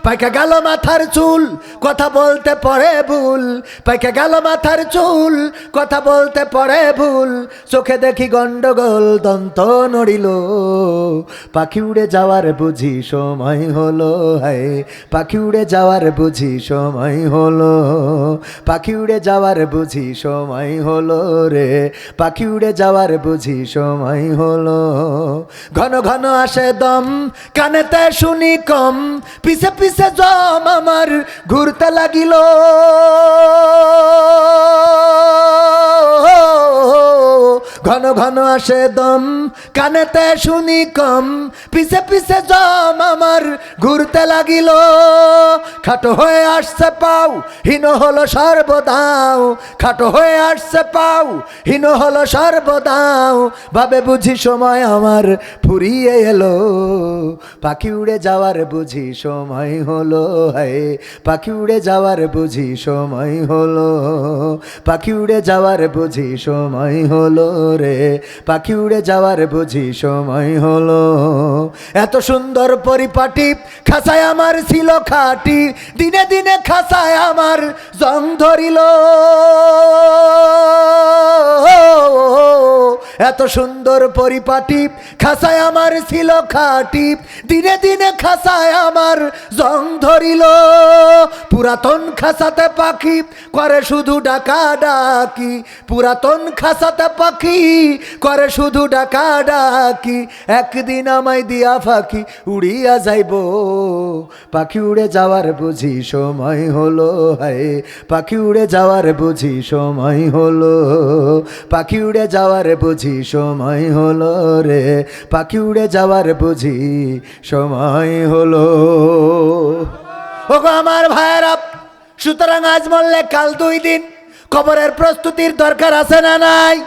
পাইকা গেল মাথার চুল কথা বলতে পড়ে ভুল, পাইকা গেল মাথার চুল কথা বলতে পড়ে ভুল, চোখে দেখি গন্ডগোল দন্ত নড়িল, পাখি উড়ে যাওয়ার বুঝি সময় হলো, হায় পাখি উড়ে যাওয়ার বুঝি সময় হলো, পাখি উড়ে যাওয়ার বুঝি সময় হলো রে, পাখি উড়ে যাওয়ার বুঝি সময় হলো। ঘন ঘন আসে দম কানেতে শুনি কম, পিছে পিছে জম আমার ঘুরতে লাগিল, ঘন ঘন আসে দম কানেতে শুনি কম, পিছে পিছে জম আমার ঘুরতে লাগিল, খাটো হয়ে আসছে পাও হীন হলো সর্বদাও, খাটো হয়ে আসছে পাও হীন হলো সর্বদাও, ভাবে বুঝি সময় আমার ফুরিয়ে এলো, পাখি উড়ে যাওয়ার বুঝি সময় হলো, হায় পাখি উড়ে যাওয়ার বুঝি সময় হলো, পাখি উড়ে যাওয়ার বুঝি সময় হলো রে, পাখি উড়ে যাওয়ার বুঝি সময় হলো। এত সুন্দর পরিপাটি খাঁচায় আমার ছিল খাটি, দিনে দিনে খাঁচায় আমার জং ধরিল, এত সুন্দর পরিপাটি খাঁচায় আমার ছিল খাটি, দিনে দিনে খাঁচায় আমার জং ধরিল, পুরাতন খাঁচাতে পাখি করে শুধু ডাকা ডাকি, পুরাতন খাঁচাতে পাখি করে শুধু ডাকা ডাকি, একদিন আমায় দিয়া পাখি উড়িয়া যাইব, পাখি উড়ে যাওয়ার বুঝি সময় হলো, হায় পাখি উড়ে যাওয়ার বুঝি সময় হলো, পাখি উড়ে যাওয়ার বুঝি সময় হলো রে, পাখি উড়ে যাওয়ার বুঝি সময় হলো। ওগো আমার ভাইয়েরা, সুতরাং আজ মরলে কাল 2 দিন, কবরের প্রস্তুতির দরকার আছে না নাই?